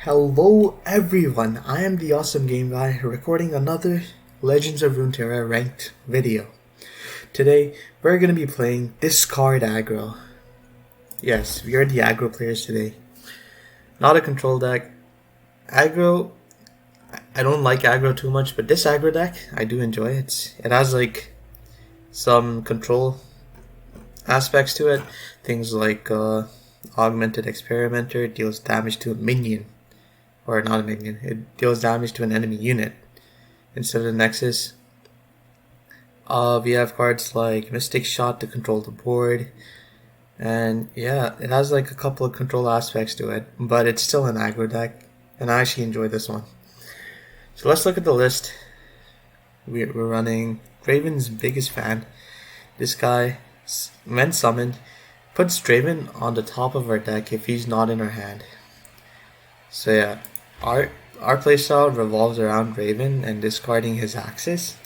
Hello everyone, I am the Awesome Game Guy recording another Legends of Runeterra ranked video. Today we're going to be playing Discard Aggro. Yes, we are the Aggro players today. Not a control deck. Aggro, I don't like Aggro too much, but this Aggro deck I do enjoy. It has like some control aspects to it. Things like Augmented Experimenter deals damage to a minion. Or not a minion, it deals damage to an enemy unit instead of the Nexus. We have cards like Mystic Shot to control the board. And yeah, it has like a couple of control aspects to it, but it's still an aggro deck, and I actually enjoy this one. So let's look at the list. We're running Draven's biggest fan. This guy, when summoned, puts Draven on the top of our deck if he's not in our hand. So yeah, our playstyle revolves around Draven and discarding his Axis.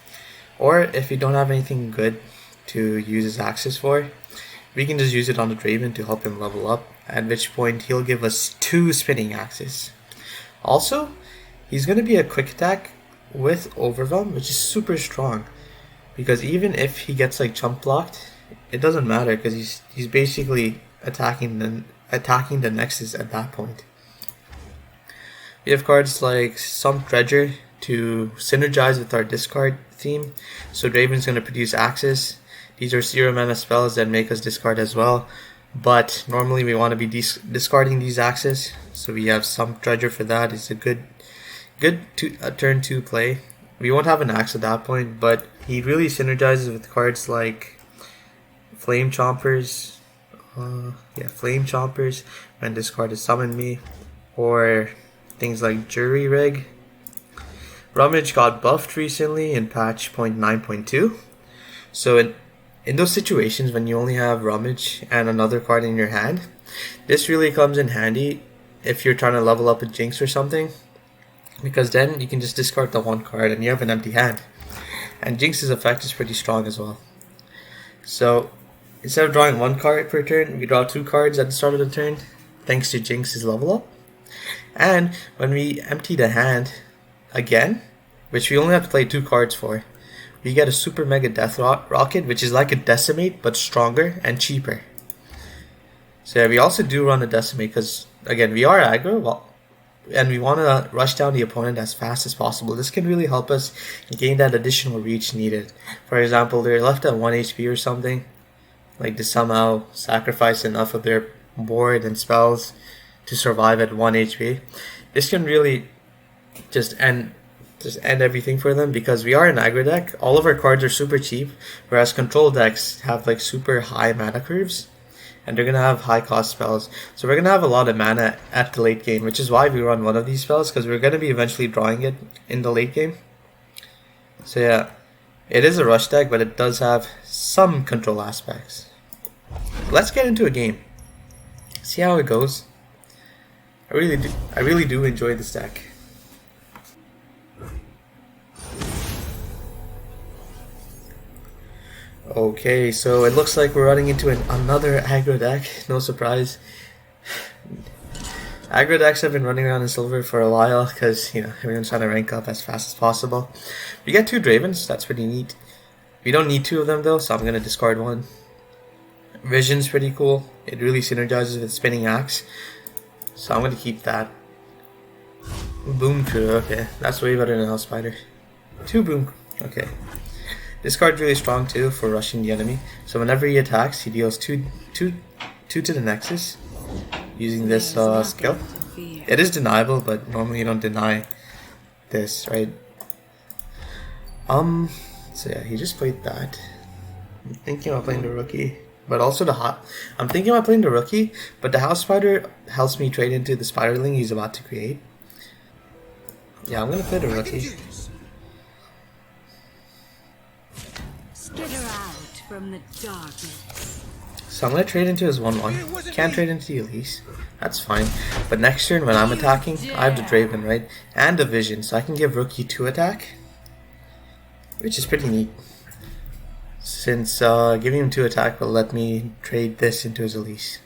Or if we don't have anything good to use his Axis for, we can just use it on the Draven to help him level up, at which point he'll give us 2 spinning axes. Also, he's going to be a quick attack with Overwhelm, which is super strong, because even if he gets like chump blocked, it doesn't matter because he's basically attacking the Nexus at that point. We have cards like Some Treasure to synergize with our discard theme, so Draven's going to produce axes. These are 0 mana spells that make us discard as well, but normally we want to be discarding these axes, so we have Some Treasure for that. It's a good turn 2 play. We won't have an axe at that point, but he really synergizes with cards like Flame Chompers. Flame Chompers when this card is summoned me, or things like Jury Rig. Rummage got buffed recently in patch 0.9.2, so in those situations when you only have Rummage and another card in your hand, this really comes in handy if you're trying to level up a Jinx or something, because then you can just discard the one card and you have an empty hand. And Jinx's effect is pretty strong as well. So instead of drawing 1 card per turn, we draw 2 cards at the start of the turn, thanks to Jinx's level up. And when we empty the hand again, which we only have to play 2 cards for, we get a Super Mega Death Rocket, which is like a Decimate but stronger and cheaper. So yeah, we also do run a Decimate because, again, we are aggro and we want to rush down the opponent as fast as possible. This can really help us gain that additional reach needed. For example, they're left at 1 HP or something, like to somehow sacrifice enough of their board and spells to survive at 1 HP. This can really just end everything for them, because we are an aggro deck. All of our cards are super cheap, whereas control decks have like super high mana curves, and they're gonna have high cost spells. So we're gonna have a lot of mana at the late game, which is why we run one of these spells, because we're gonna be eventually drawing it in the late game. So yeah, it is a rush deck, but it does have some control aspects. Let's get into a game. See how it goes. I really do enjoy this deck. Okay, so it looks like we're running into another aggro deck. No surprise. Aggro decks have been running around in silver for a while because, you know, everyone's trying to rank up as fast as possible. We get 2 Dravens, that's pretty neat. We don't need 2 of them though, so I'm going to discard 1. Vision's pretty cool. It really synergizes with Spinning Axe, so I'm going to keep that. Boom Crew, okay, that's way better than Hell Spider. 2 Boom, okay. This card's really strong too for rushing the enemy. So whenever he attacks, he deals 2 to the Nexus using this skill. It is deniable, but normally you don't deny this, right? So yeah, he just played that. I'm thinking about playing the Rookie, but also I'm thinking about playing the Rookie, but the House Spider helps me trade into the Spiderling he's about to create. Yeah, I'm gonna play the Rookie. From the darkness. So I'm going to trade into his 1/1. Can't trade into the Elise. That's fine. But next turn when I'm attacking, I have the Draven, right? And the Vision. So I can give Rookie 2 attack, which is pretty neat, since giving him 2 attack will let me trade this into his Elise.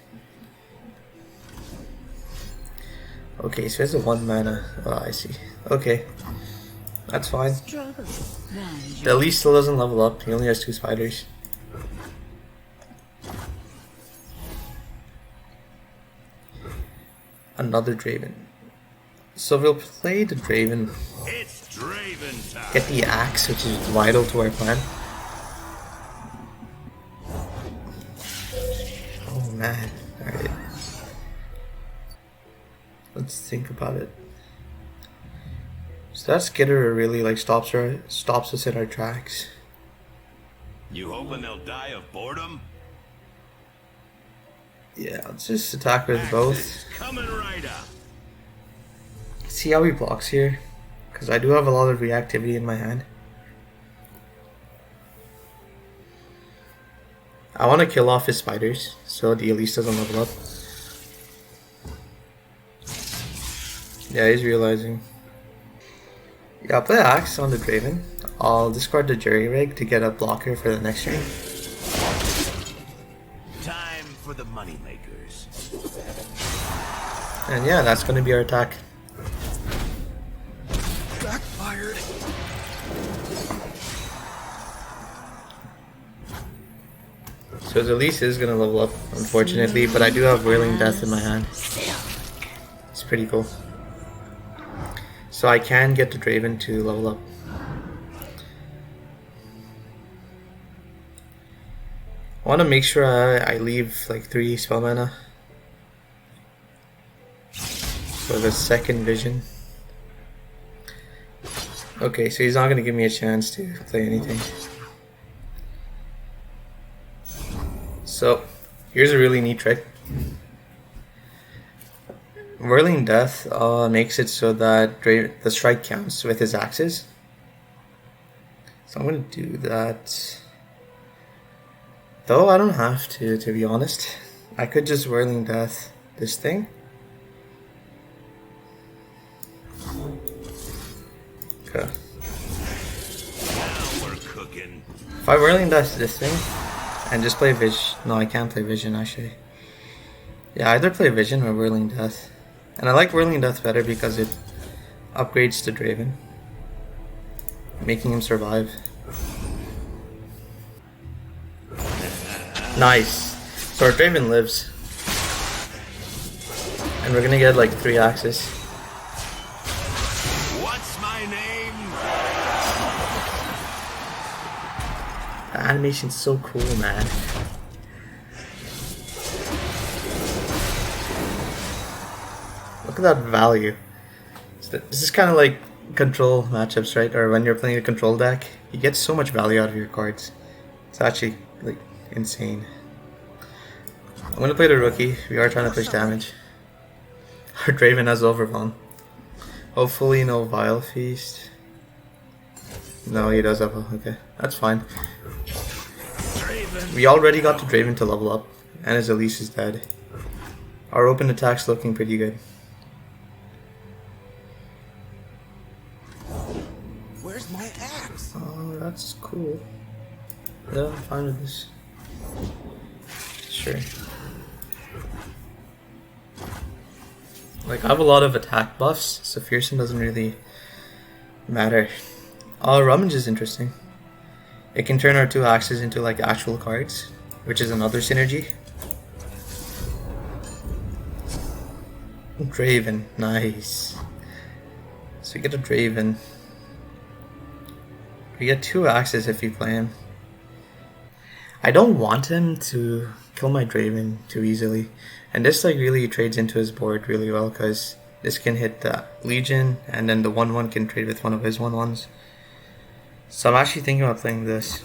Okay, so it's a 1 mana. Oh, I see. Okay, that's fine. Struggle. Then The elite still doesn't level up. He only has 2 spiders. Another Draven. So we'll play the Draven. It's Draven time. Get the axe, which is vital to our plan. Oh man. Alright. Let's think about it. So that skitter really like stops us in our tracks. You hoping they'll die of boredom? Yeah, let's just attack with both. Axes coming right up. See how he blocks here, because I do have a lot of reactivity in my hand. I want to kill off his spiders so the Elise doesn't level up. Yeah, he's realizing. Yeah, I'll play Axe on the Draven. I'll discard the Jerry Rig to get a blocker for the next turn. Time for the moneymakers. And yeah, that's going to be our attack. Backfired. So his Elise is going to level up, unfortunately, but I do have Whirling Death in my hand. It's pretty cool. So I can get the Draven to level up. I want to make sure I leave like 3 spell mana for the second vision. Okay, so he's not going to give me a chance to play anything. So here's a really neat trick. Whirling Death makes it so that the strike counts with his axes. So I'm going to do that. Though I don't have to be honest. I could just Whirling Death this thing. Okay. Now we're cooking. If I Whirling Death this thing and just play Vision. No, I can't play Vision actually. Yeah, either play Vision or Whirling Death. And I like Whirling Death better because it upgrades the Draven, making him survive. Nice. So our Draven lives. And we're gonna get like 3 axes. What's my name? The animation's so cool, man. Look at that value. This is kind of like control matchups, right? Or when you're playing a control deck, you get so much value out of your cards. It's actually like insane. I'm gonna play the rookie. We are trying to push damage. Our Draven has Overwhelm. Hopefully no Vile Feast. No, he does have a... Okay, that's fine. Draven. We already got the Draven to level up, and his Elise is dead. Our open attack's looking pretty good. Where's my axe? Oh, that's cool. Yeah, I'm fine with this. Sure. Like, I have a lot of attack buffs, so Fearsome doesn't really matter. Rummage is interesting. It can turn our 2 axes into like actual cards, which is another synergy. Draven, nice. So we get a Draven. We get 2 axes if we play him. I don't want him to kill my Draven too easily. And this like really trades into his board really well because this can hit the Legion and then the 1/1 can trade with one of his 1/1s. So I'm actually thinking about playing this.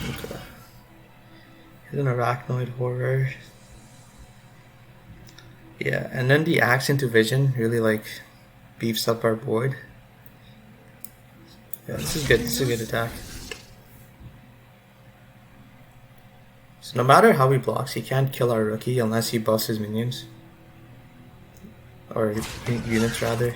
Okay. Here's an Arachnoid Horror. Yeah, and then the axe into Vision really like beefs up our board. Yeah, this is good. This is a good attack. So no matter how he blocks, he can't kill our rookie unless he buffs his minions. Or units rather.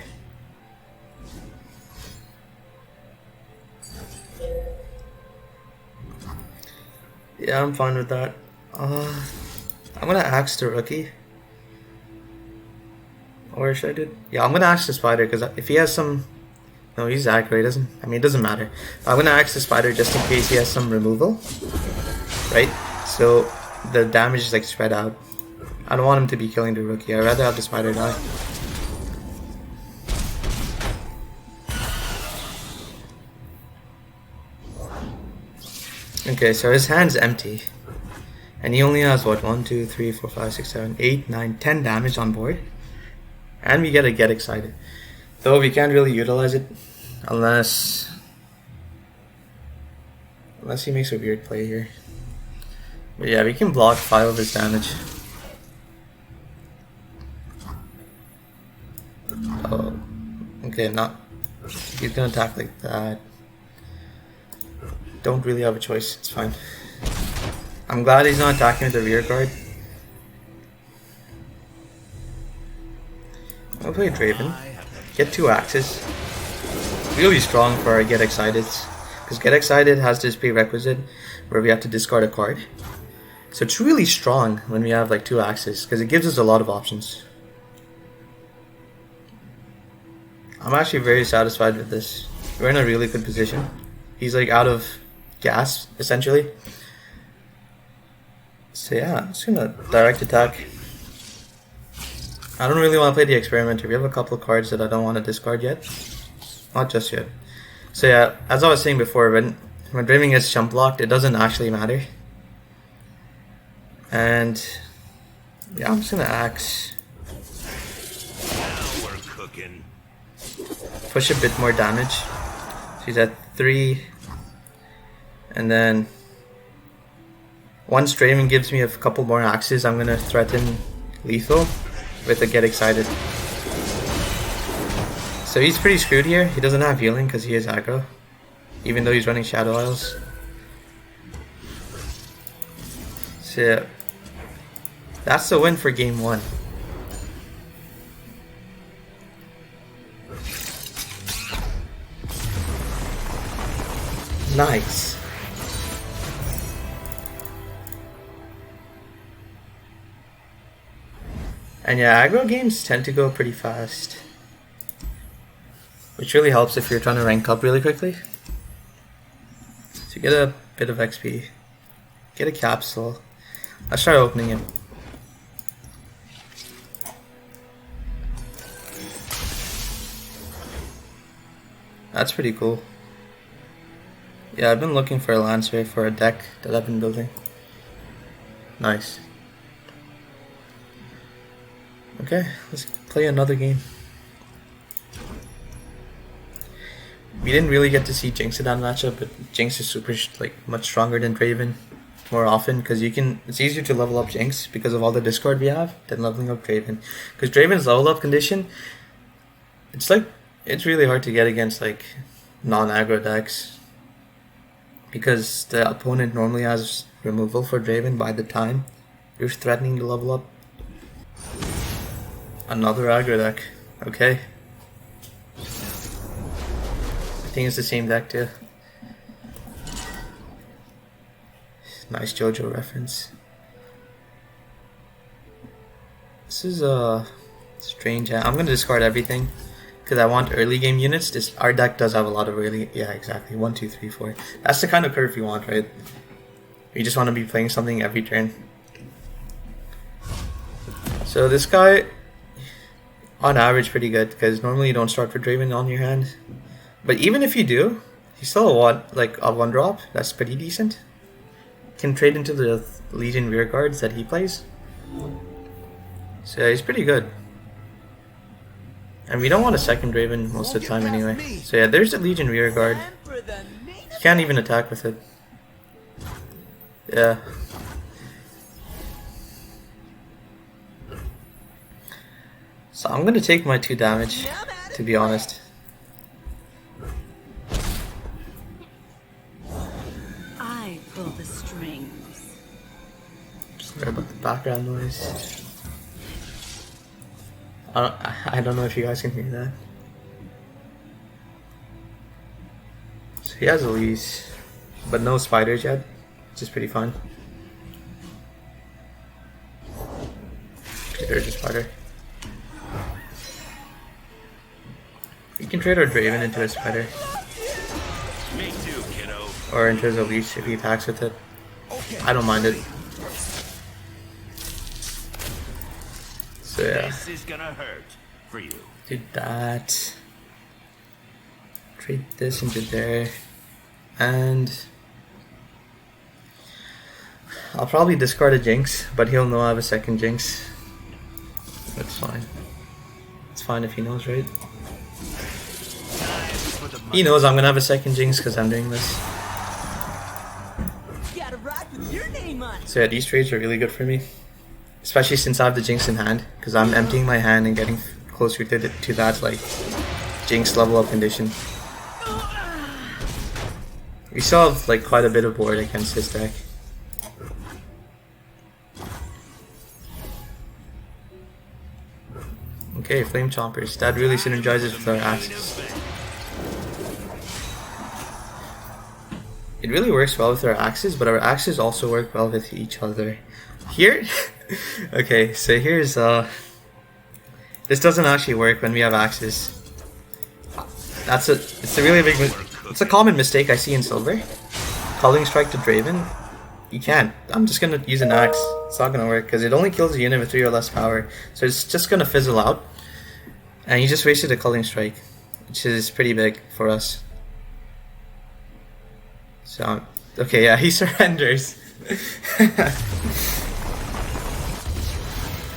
Yeah, I'm fine with that. I'm gonna axe the rookie. Or should I do? Yeah, I'm gonna axe the spider because if he has some. No, he's aggro, he doesn't. I mean, it doesn't matter. I'm gonna axe the spider just in case he has some removal. Right? So the damage is like spread out. I don't want him to be killing the rookie. I'd rather have the spider die. Okay, so his hand's empty. And he only has what? 1, 2, 3, 4, 5, 6, 7, 8, 9, 10 damage on board. And we get to get excited. Though we can't really utilize it unless he makes a weird play here. But yeah, we can block 5 of his damage. Oh, okay, not. He's gonna attack like that. Don't really have a choice, it's fine. I'm glad he's not attacking with the rear guard. I'll play Draven. Get 2 axes. Really strong for our Get Excited. Because Get Excited has this prerequisite where we have to discard a card. So it's really strong when we have like 2 axes because it gives us a lot of options. I'm actually very satisfied with this. We're in a really good position. He's like out of gas, essentially. So yeah, I'm just gonna direct attack. I don't really want to play the Experimenter. We have a couple of cards that I don't want to discard yet. Not just yet. So yeah, as I was saying before, when Draven gets jump blocked, it doesn't actually matter. And yeah, I'm just gonna axe. Now we're cooking. Push a bit more damage. So he's at 3. And then once Draven gives me a couple more axes, I'm gonna threaten lethal with a Get Excited. So he's pretty screwed here. He doesn't have healing because he is aggro, even though he's running Shadow Isles. So yeah, that's the win for game 1. Nice. And yeah, aggro games tend to go pretty fast, which really helps if you're trying to rank up really quickly. So get a bit of XP, get a capsule. Let's try opening it. That's pretty cool. Yeah, I've been looking for a Lancer for a deck that I've been building. Nice. Okay, let's play another game. We didn't really get to see Jinx in that matchup, but Jinx is super like much stronger than Draven more often because it's easier to level up Jinx because of all the discard we have than leveling up Draven. Because Draven's level up condition, it's really hard to get against like non-aggro decks because the opponent normally has removal for Draven by the time you're threatening to level up. Another aggro deck. Okay. I think it's the same deck too. Nice JoJo reference. This is a strange. I'm gonna discard everything because I want early game units. Our deck does have a lot of early. Yeah, exactly. 1, 2, 3, 4. That's the kind of curve you want, right? You just want to be playing something every turn. So this guy, on average, pretty good because normally you don't start for Draven on your hand. But even if you do, he's still a 1 drop. That's pretty decent. Can trade into the Legion rear guards that he plays. So yeah, he's pretty good. And we don't want a second Draven most of the time anyway. So yeah, there's the Legion rear guard. He can't even attack with it. Yeah. So I'm gonna take my 2 damage, to be honest. I pull the strings. Sorry about the background noise. I don't know if you guys can hear that. So he has Elise, but no spiders yet. which is pretty fun. Okay, there's a spider. You can trade our Draven into a spider. Me too, kiddo. Or into his leash if he attacks with it. I don't mind it. So yeah. This is gonna hurt for you. Do that. Trade this into there. And I'll probably discard a Jinx, but he'll know I have a second Jinx. That's fine. It's fine if he knows, right? He knows I'm gonna have a second Jinx because I'm doing this. So yeah, these trades are really good for me. Especially since I have the Jinx in hand, because I'm emptying my hand and getting closer to that like Jinx level up condition. We still have like quite a bit of board against his deck. Okay, Flame Chompers. That really synergizes with our axes. It really works well with our axes, but our axes also work well with each other. Here, okay, so here's this doesn't actually work when we have axes. It's a really big, it's a common mistake I see in Silver. Culling Strike to Draven, you can't. I'm just gonna use an axe. It's not gonna work because it only kills a unit with 3 or less power, so it's just gonna fizzle out. And you just wasted a Culling Strike, which is pretty big for us. So, okay, yeah, he surrenders.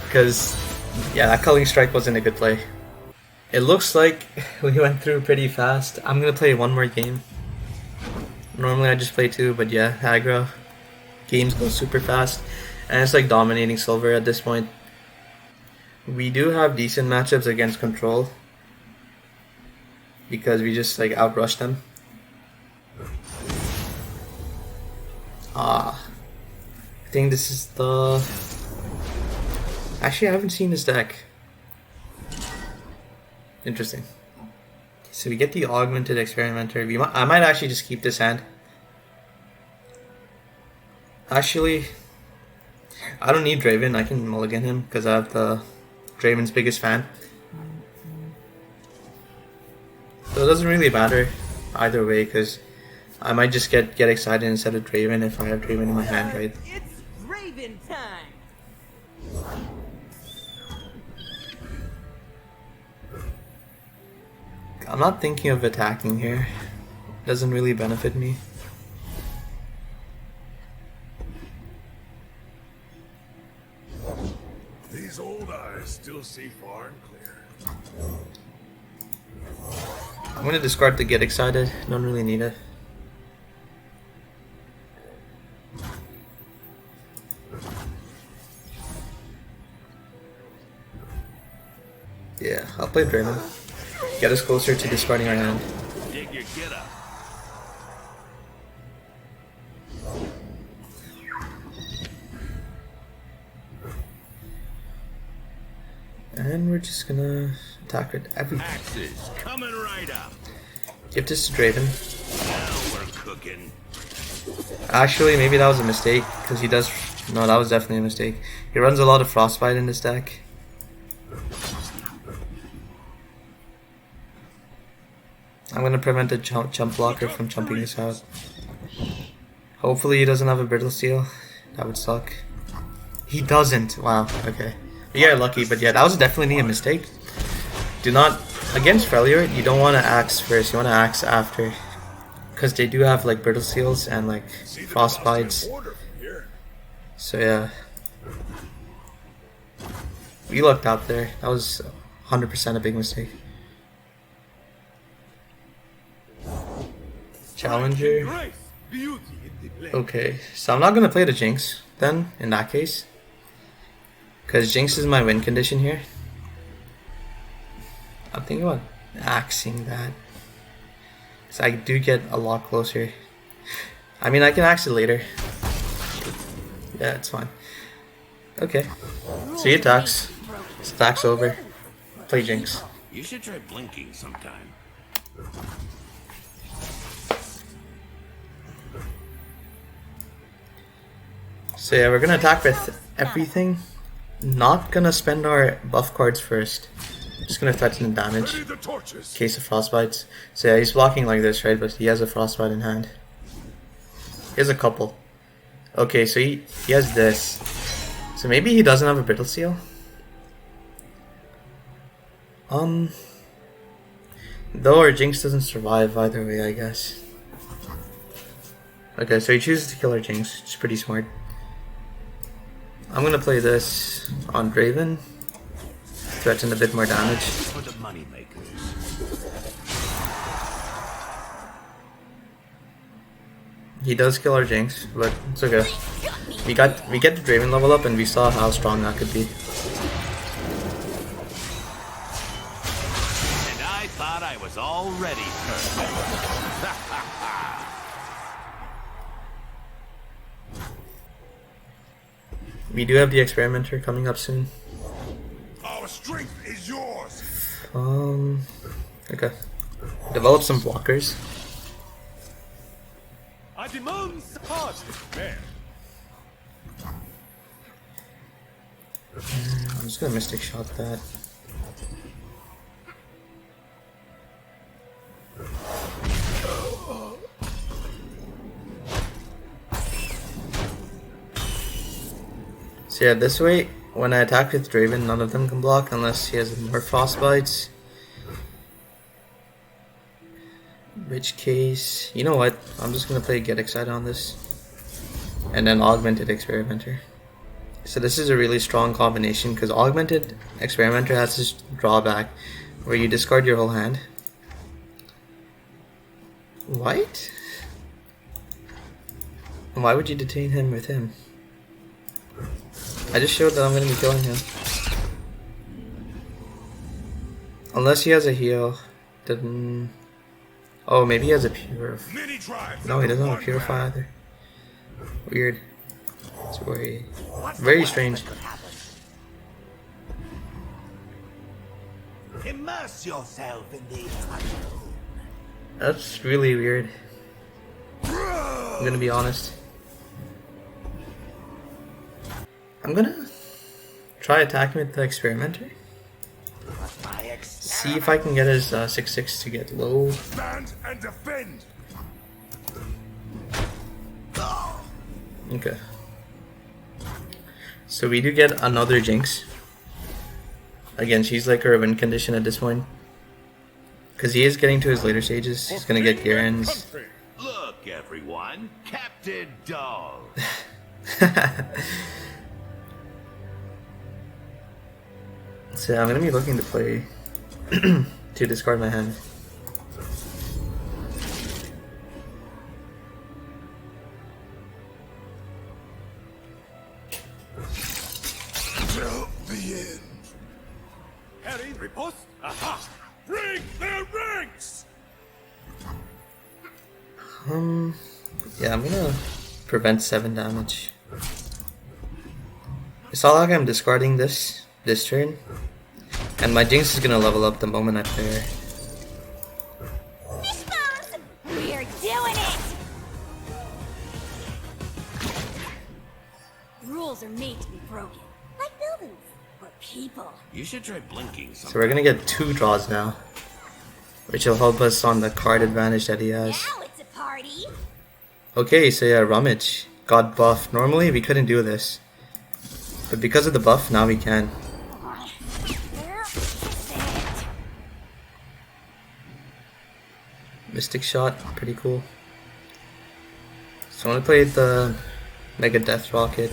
Because, yeah, that Culling Strike wasn't a good play. It looks like we went through pretty fast. I'm gonna play one more game. Normally I just play 2, but yeah, aggro. Games go super fast. And it's like dominating Silver at this point. We do have decent matchups against Control. Because we just like outrush them. I think this is the... Actually, I haven't seen this deck. Interesting. So we get the Augmented Experimenter. I might actually just keep this hand. Actually, I don't need Draven. I can mulligan him because I have the Draven's biggest fan. So it doesn't really matter either way because I might just get excited instead of Draven if I have Draven in my hand, right? It's Draven time. I'm not thinking of attacking here. Doesn't really benefit me. These old eyes still see far and clear. I'm gonna discard to get excited. Don't really need it. Yeah, I'll play Draven. Get us closer to discarding our hand. Dig your get up. And we're just gonna attack with everything. Axes coming right up. Give this to Draven. Now we're cooking. Actually, maybe that was a mistake, because he does... No, that was definitely a mistake. He runs a lot of Frostbite in this deck. I'm gonna prevent a jump blocker from jumping this out. Hopefully he doesn't have a Brittle Steel. That would suck. He doesn't. Wow, okay. We got lucky, but yeah, that was definitely a mistake. Do not... Against Freljord, you don't want to axe first, you want to axe after. Because they do have like Brittle Steels and like Frostbites. So yeah. We lucked out there. That was 100% a big mistake. Challenger. Okay, so I'm not gonna play the Jinx then, in that case. Because Jinx is my win condition here. I'm thinking about axing that. So I do get a lot closer. I mean, I can axe it later. Yeah, it's fine. Okay. So he attacks. His attack's over. Play Jinx. You should try blinking sometime. So yeah, we're gonna attack with everything. Not gonna spend our buff cards first. Just gonna threaten the damage. Ready the torches. Case of frostbites. So yeah, he's blocking like this, right? But he has a frostbite in hand. He has a couple. Okay, so he has this. So maybe he doesn't have a brittle seal. Though our Jinx doesn't survive either way, I guess. Okay, so he chooses to kill our Jinx, which is pretty smart. I'm gonna play this on Draven. Threaten a bit more damage. For the money makers. He does kill our Jinx, but it's okay. We get the Draven level up and we saw how strong that could be. And I thought I was already perfect. We do have the Experimenter coming up soon. Our strength is yours. Okay. Develop some blockers. I demand support. There. I'm just gonna Mystic Shot that. So yeah, this way, when I attack with Draven, none of them can block unless he has more frostbites. In which case, you know what? I'm just gonna play Get Excited on this. And then Augmented Experimenter. So this is a really strong combination because Augmented Experimenter has this drawback where you discard your whole hand. What? Why would you detain him with him? I just showed that I'm going to be killing him. Unless he has a heal. Then... Oh, maybe he has a purify. No, he doesn't have a purify either. Weird. It's very strange. Immerse yourself in the That's really weird. I'm gonna be honest. I'm gonna try attacking with the Experimenter. See if I can get his 6/6 to get low. Stand and defend. Okay. So we do get another Jinx. Again, she's like her win condition at this point. Because he is getting to his later stages. He's gonna get Garen's. Look, everyone, Captain Dog. So I'm gonna be looking to play to discard my hand. Till the end. Harry, riposte. Aha! Bring their ranks. Yeah, I'm gonna prevent 7 damage. It's not like I'm discarding this turn. And my Jinx is gonna level up the moment I play her. We're doing it! Rules are made to be broken. Like buildings. Or people. You should try blinking So we're gonna get 2 draws now. Which will help us on the card advantage that he has. Now it's a party! Okay, so yeah, Rummage got buffed. Normally we couldn't do this. But because of the buff, now we can. Mystic Shot, pretty cool. So I'm gonna play the Mega Death Rocket.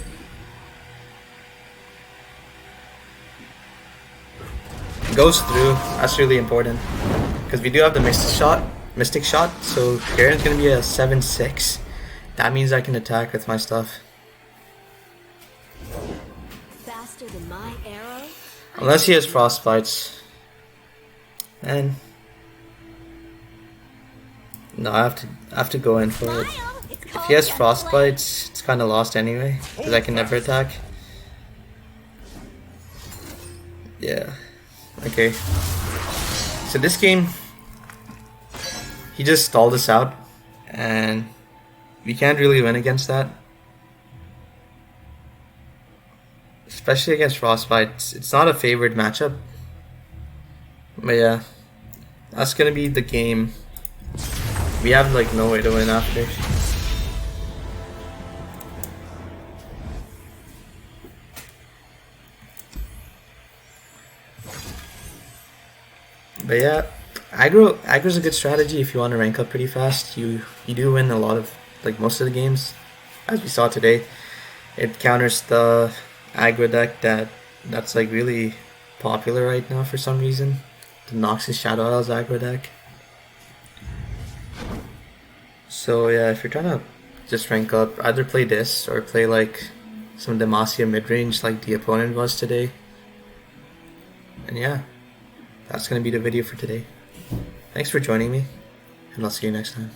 It goes through, that's really important. Because we do have the Mystic Shot, so Garen's gonna be a 7/6. That means I can attack with my stuff. Faster than my arrow? Unless he has Frostbites. And no, I have to go in for it. If he has Frostbites, it's kind of lost anyway, because I can never attack. Yeah. Okay. So this game, he just stalled us out, and we can't really win against that. especially against Frostbite. It's not a favored matchup. But yeah, that's gonna be the game. We have like no way to win after. But yeah, aggro's a good strategy if you want to rank up pretty fast. You do win a lot of, like, most of the games, as we saw today. It counters the aggro deck that's like really popular right now for some reason. The Noxus Shadow Isles aggro deck. So yeah, if you're trying to just rank up, either play this or play like some Demacia mid-range like the opponent was today. And yeah, that's going to be the video for today. Thanks for joining me, and I'll see you next time.